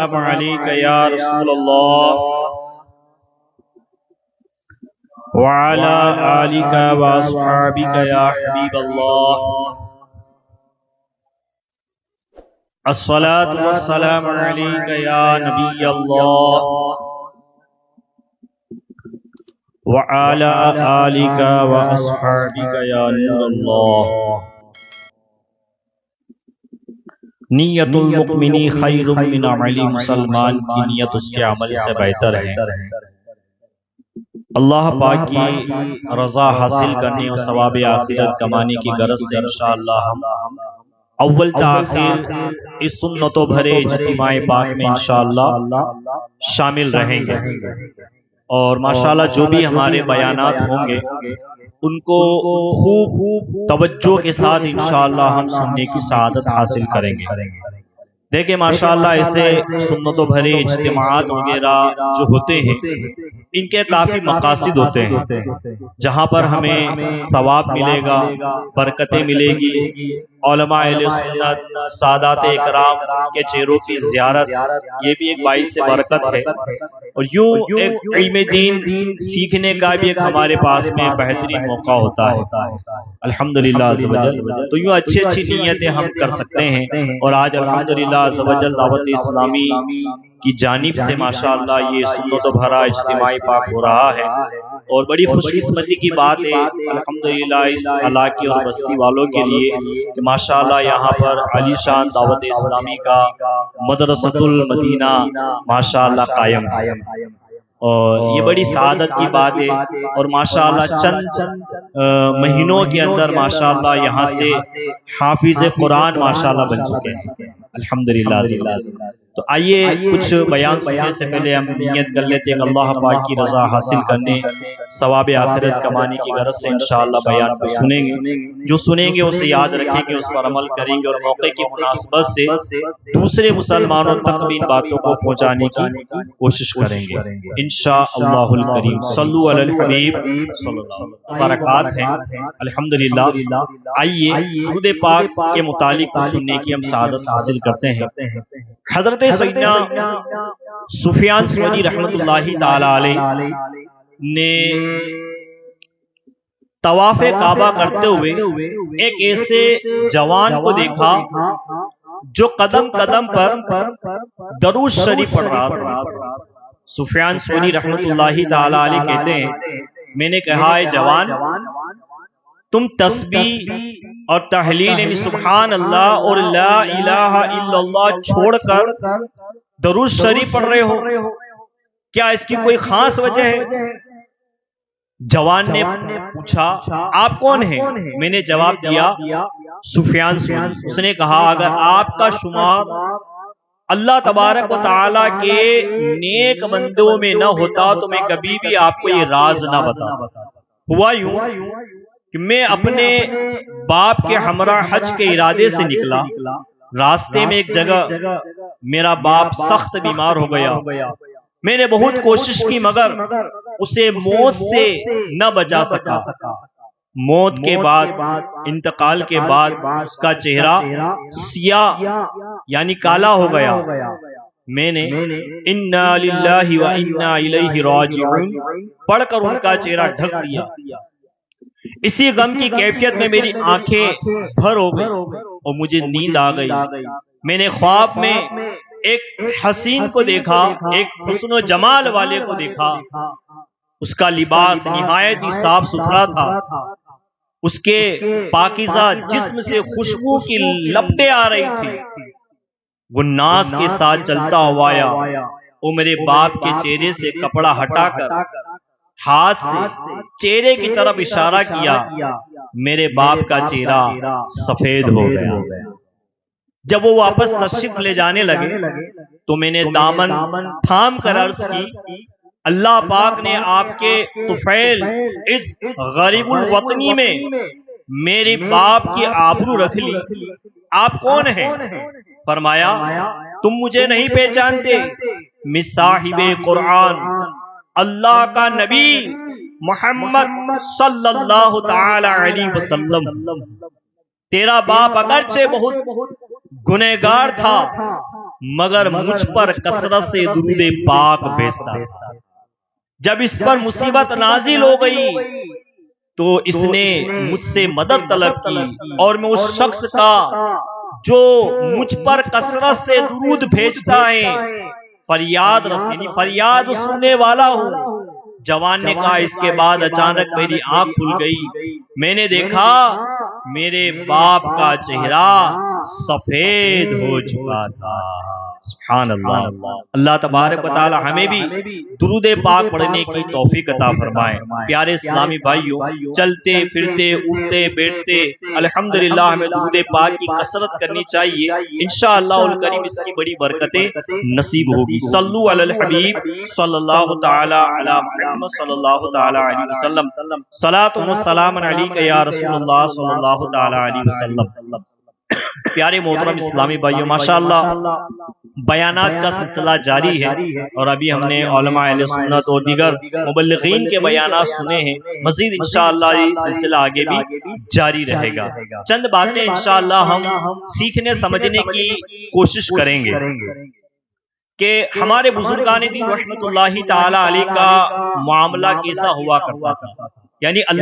السلام علیک یا رسول اللہ وعلی آلک واصحابک یا حبیب اللہ الصلاۃ والسلام علیک یا نبی اللہ وعلی آلک واصحابک یا نور اللہ نیت المؤمنی خیر من عمل مسلمان کی نیت اس کے عمل سے بہتر ہے۔ اللہ پاک کی رضا حاصل کرنے اور ثواب آخرت کمانے کی غرض سے انشاءاللہ ہم اول تاخیر اس سنتوں بھرے اجتماع پاک میں انشاءاللہ شامل رہیں گے، اور ماشاءاللہ جو بھی ہمارے بیانات ہوں گے ان کو خوب توجہ کے ساتھ انشاءاللہ ہم سننے کی سعادت حاصل کریں گے۔ دیکھیں ماشاءاللہ ایسے سنتوں بھرے اجتماعات وغیرہ جو ہوتے ہیں ان کے کافی مقاصد ہوتے ہیں، جہاں پر ہمیں ثواب ملے گا، برکتیں ملے گی، علماء اہل سنت سادات اکرام کے چہروں کی زیارت، یہ بھی ایک باعث برکت ہے، اور یوں ایک علم دین سیکھنے کا بھی ایک ہمارے پاس میں بہترین موقع ہوتا ہے الحمدللہ عز و جل۔ تو یوں اچھی نیتیں ہم کر سکتے ہیں، اور آج الحمدللہ عز و جل دعوت اسلامی کی جانب سے ماشاءاللہ یہ سنت بھرا اجتماعی پاک ہو رہا ہے، اور بڑی خوش قسمتی کی بات ہے الحمدللہ اس علاقے اور بستی والوں کے لیے کہ ماشاءاللہ یہاں پر علی شان دعوت اسلامی کا مدرسۃ المدینہ ماشاءاللہ قائم ہے، اور یہ بڑی سعادت کی بات ہے، اور ماشاءاللہ چند مہینوں کے اندر ماشاءاللہ یہاں سے حافظ قرآن ماشاءاللہ بن چکے ہیں الحمدللہ۔ تو آئیے کچھ بیان سننے سے پہلے ہم نیت کر لیتے ہیں کہ اللہ پاک کی رضا حاصل کرنے، ثواب آخرت کمانے کی غرض سے انشاءاللہ بیان کو سنیں گے، جو سنیں گے اسے یاد رکھیں گے، اس پر عمل کریں گے، اور موقع کی مناسبت سے دوسرے مسلمانوں تک بھی ان باتوں کو پہنچانے کی کوشش کریں گے انشاءاللہ الکریم۔ صلو علی الحبیب صلی اللہ علیہ وسلم۔ برکات ہیں الحمدللہ۔ آئیے درود پاک کے متعلق سننے کی ہم سعادت حاصل کرتے ہیں۔ حضرت سیدنا سفیان ثوری رحمت اللہ تعالی علیہ نے طواف کعبہ کرتے ہوئے ایک ایسے جوان کو دیکھا جو قدم قدم پر درود شریف پڑھ رہا تھا۔ سفیان ثوری رحمت اللہ تعالی علیہ کہتے ہیں میں نے کہا اے جوان، تم تسبیح اور تحلیل یعنی سبحان اللہ اور لا الہ الا اللہ چھوڑ کر درود شریف پڑھ رہے ہو، کیا اس کی کوئی خاص وجہ ہے؟ جوان نے پوچھا آپ کون ہیں؟ میں نے جواب دیا سفیان ثوری۔ اس نے کہا اگر آپ کا شمار اللہ تبارک و تعالی کے نیک بندوں میں نہ ہوتا تو میں کبھی بھی آپ کو یہ راز نہ بتاتا۔ ہوا یوں کہ میں اپنے باپ کے ہمراہ حج کے ارادے سے نکلا، راستے میں ایک جگہ میرا باپ سخت بیمار ہو گیا، میں نے بہت کوشش کی مگر اسے موت سے نہ بچا سکا۔ موت کے بعد، انتقال کے بعد اس کا چہرہ سیاہ یعنی کالا ہو گیا، میں نے انا للہ و انا الیہ راجعون پڑھ کر ان کا چہرہ ڈھک دیا۔ اسی غم کی کیفیت میں میری آنکھیں بھر ہو گئی اور مجھے نیند آ گئی۔ میں نے خواب میں ایک حسین کو دیکھا، ایک حسن و جمال والے کو دیکھا، اس کا لباس نہایت ہی صاف ستھرا تھا، اس کے پاکیزہ جسم سے خوشبو کی لپٹیں آ رہی تھی، وہ ناز کے ساتھ چلتا ہوا آیا، وہ میرے باپ کے چہرے سے کپڑا ہٹا کر ہاتھ سے چہرے کی طرف اشارہ کیا، میرے باپ کا چہرہ سفید ہو گیا۔ جب وہ واپس تشریف لے جانے لگے تو میں نے دامن تھام کر عرض کی اللہ پاک نے آپ کے طفیل اس غریب الوطنی میں میرے باپ کی آبرو رکھ لی، آپ کون ہیں؟ فرمایا تم مجھے نہیں پہچانتے، میں صاحب قرآن اللہ کا نبی محمد صلی اللہ تعالی علیہ وسلم، تیرا باپ اگرچہ بہت گنہگار تھا مگر مجھ پر کثرت سے درود پاک بھیجتا تھا۔ جب اس پر مصیبت نازل ہو گئی تو اس نے مجھ سے مدد طلب کی اور میں اس شخص کا جو مجھ پر کثرت سے درود بھیجتا ہے فریاد رسینی فریاد سننے والا ہوں۔ جوان نے کہا اس کے بعد اچانک میری آنکھ کھل گئی، میں نے دیکھا میرے باپ کا چہرہ سفید ہو چکا تھا۔ سبحان اللہ۔ اللہ تبارک و تعالی ہمیں بھی درود پاک پڑھنے کی توفیق عطا فرمائے۔ پیارے اسلامی بھائیوں، چلتے پھرتے اٹھتے بیٹھتے الحمدللہ ہمیں درود پاک کی کثرت کرنی چاہیے، انشاءاللہ الکریم اس کی بڑی برکتیں نصیب ہوگی۔ صلو علی الحبیب صلی اللہ تعالی علی محمد صلی اللہ تعالی علیہ وسلم، صلاۃ و سلام علیک یا رسول اللہ صلی اللہ تعالی علیہ وسلم۔ پیارے محترم اسلامی بھائیوں، ماشاءاللہ بیانات کا سلسلہ جاری ہے اور ابھی ہم نے علماء اہل سنت اور دیگر مبلغین کے بیانات سنے ہیں، مزید انشاءاللہ یہ سلسلہ آگے بھی جاری رہے گا۔ چند باتیں انشاءاللہ ہم سیکھنے سمجھنے کی کوشش کریں گے کہ ہمارے بزرگان دین رحمت اللہ تعالی علیہ کا معاملہ کیسا ہوا کرتا تھا، یعنی اللہ